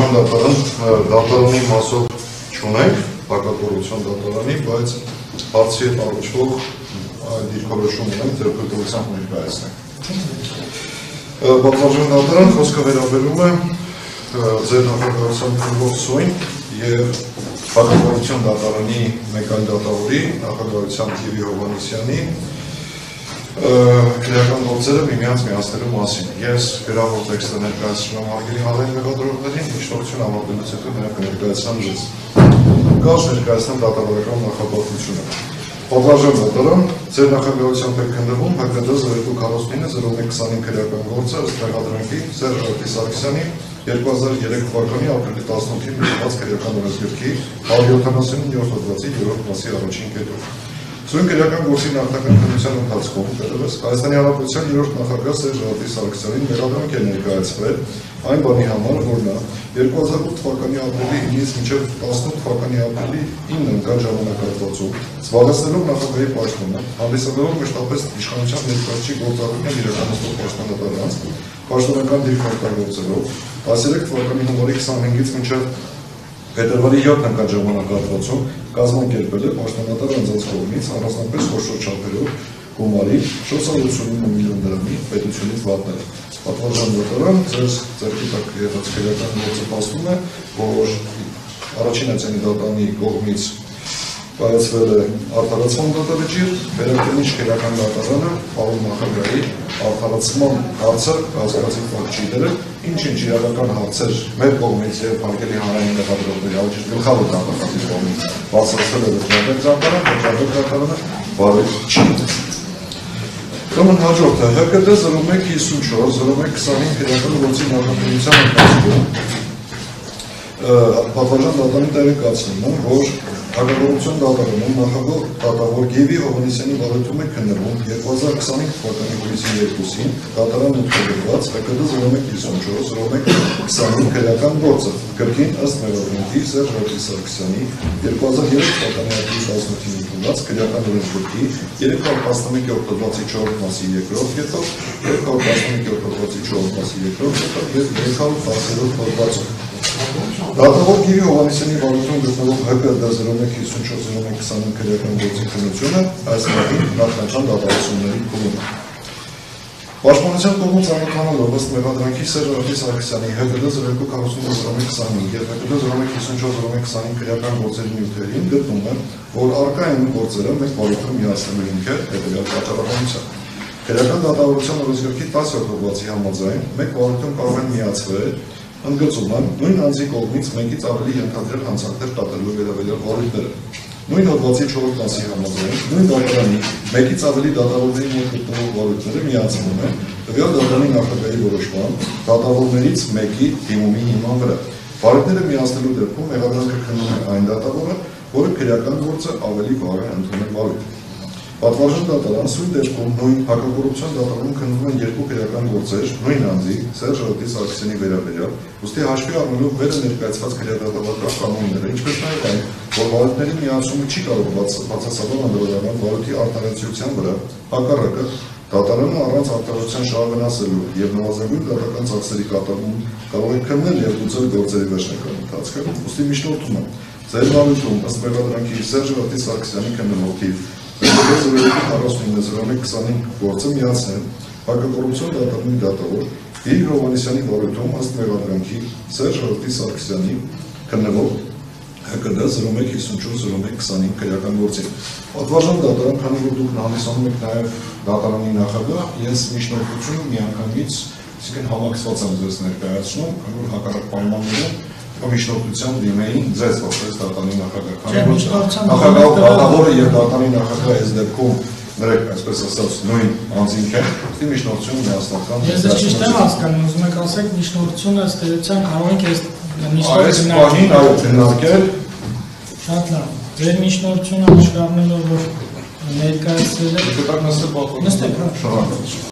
Պատվարժան դատարանի մասով չունենք, հակակոռուպցիոն դատարանի, բայց հարցի հետ առնչվող դիրքորոշում ունենք, ձեռքբերությամբ ներկայացնենք։ Պատվարժան դատարան խոսքը վերաբերում է ձեր նախագահության քննվող սույն և հակակոռուպցիոն դատարանի մեկ այլ դատավորի նախագահության Տիվի Հովհաննիսյանի քրեական գործերը միմյանց միացնելու մասին։ Ես գրավոր տեքստը ներկայացնում եմ հարգելի հանրային մեղադրողներին, իշխանություն ավարտելուց հետո նրանք կներկայացնեմ ձեզ։ Կարճ ներկայացնեմ դատավորական նախապատվությունը։ Պատվարժան դատարան, ձեր նախագահությամբ է քննվում ՀԿԴ 0249-0125 քրեական գործը ըստ մեղադրանքի Սերժ Սարգսյանի 2003 թվականի ապրիլի 18-ին մեկնված քրեական օրենսգրքի 179-րդ հոդվածի 3-րդ մասի առաջին կետով։ Սույն քրեական գործի նախնական քննության ընթացքում դեռևս Հայաստանի Հանրապետության 3-րդ նախագահ Սերժ Սարգսյանին մեղադրանք է ներկայացվել այն բանի համար, որ նա 2008 թվականի ապրիլի 9-ից մինչև 18 թվականի ապրիլի 9 ընկան ժամանակահատվածում զբաղեցնելով նախագահի պաշտոնը, հանդիսանալով մշտապես իշխանության ներկայացուցիչ գործառույթներ իրականացնող պաշտոնատարանց, պաշտոնական դիրքորոշումներով 13 թվականի հունվարի 25-ից մինչև փետրվարի 7 ընկան ժամանակահատվածում կազմակերպել է պաշտոնատար անձանց կողմից առանձնապես խոշոր չափերով գումարի 489 միլիոն դրամի պետությունից վատները։ Պատվարժան դատարան ձեզ ձեռքի տակ եղած քրեական գործը փաստում է, որ առաջին ացանի դատարանի կողմից կայացվել է արդարացման դատավճիռ, վերակենդանի քրեական դատարանը պարոն նախագահի արդարացման հարցը կասկածի տակ չի դրել, ինչ իրավական հարցեր մեր կողմից եւ հարգելի հանրային մեղադրողների առաջին գլխավոր դատախազի կողմից բացառել է դատարանը, բարի չի։ Ուրեմն հաջորդը ՀԿԴ 0154-0125 քրեական գործի նախաքննության ընթացքում պատվարժան դատարանի տեղեկացնում է, որ հակակոռուպցիոն դատարանում նախագահ դատավոր Գևի Հովհաննիսյանի վարույթում է քննվում 2025 թվականի հուլիսի 2-ին դատարան ընդգրկված ՀԿԴ 0154-0125 քրեական գործը կրկին ըստ մեղադրանքի Սերժ Սարգսյանի 2003 թվականի ապրիլի 18-ին ընդունված քրեական օրենսգրքի 311-րդ հոդվածի 4-րդ մասի 2-րդ կետով, 211-րդ հոդվածի 4-րդ մասի 2-րդ կետով և 310-րդ հոդվածով։ Դատավոր Գևի Հովհաննիսյանի վարույթում գտնվող ՀԿԴ 0154-0125 քրեական գործի քննությունը այս մարտին նախնական դատավարությունների փուլում է։ Պաշտպանության կողմից անդրադառնալով ըստ մեղադրանքի Սերժ Սարգսյանի ՀԿԴ 0240-0125 և ՀԿԴ 0154-0125 քրեական գործերի նյութերին գտնում է, որ առկա են գործերը մեկ վարույթում միացնելու հիմքեր հետևյալ պատճառաբանությամբ։ Քրեական դատավարության օրենսգրքի 10-րդ հոդվածի համաձայն մեկ վարույթում կարող են միացվել ընդգծում են նույն անձի կողմից մեկից ավելի ենթադրել հանցանքներ կատարելու վերաբերյալ վարույթները։ Նույն հոդվածի 4-րդ մասի համաձայն նույն դատարանի մեկից ավելի դատավորների մոտ գտնվող վարույթները միացվում են տվյալ դատարանի նախագահի որոշմամբ դատավորներից մեկի դիմումի հիման վրա։ Վարույթները միացնելու դեպքում մեղադրանքը քննում է այն դատավորը, որը քրեական գործը ավելի վաղ է ընդունել վարույթ։ Պատվարժան դատարան սույն դեպքում նույն հակակոռուպցիոն դատարանում քննվում են երկու քրեական գործեր նույն անձի Սերժ Սարգսյանի վերաբերյալ, ուստի հաշվի առնելով վերը ներկայացված քրեադատավարական կանոնները, ինչպես նաև այն, որ վարույթների միացումը չի կարող բացասական անդրադառնալ վարույթի արդարացիության վրա, հակառակը դատարանը առանց արդարացիության շահվնասելու եւ նվազագույն դատական ծախսերի կատարում կարող է քննել եւ լուծել գործերի վերջնական ընթացքը, ուստի միջնորդում է ձեր վարույթում ըստ մեղադրանքի Սերժ Սարգսյանի քննվող թիվ 49-0125 գործը միացնել հակակոռուպցիոն դատարանի դատավոր Գևի Հովհաննիսյանի վարույթում ըստ մեղադրանքի Սերժ Սարգսյանի քննվող ՀԿԴ 0154-0125 քրեական գործին։ Պատվարժան դատարան, քանի որ դուք հանդիսանում եք նաև դատարանի նախագահ, ես միջնորդությունը միանգամից, այսինքն համակցված եմ ձեզ ներկայացնում, քանի որ հակառակ պայմաններում միջնորդությամբ դիմեին ձեզ որպես դատարանի նախագահ։ Դատավորը եւ դատարանի նախագահը այս դեպքում նրանք այսպես ասած նույն անձինք են, ուստի միջնորդությունը միասնական։ Ես ճիշտ եմ հասկանում, ուզում եք ասեք միջնորդությունը ըստ էության կարող ենք այս քննարկել։ Շատ լավ։ Ձեր միջնորդությունը հաշվի առնելով որ ներկայացրել եք։ Նստեք, Նստեք, հա։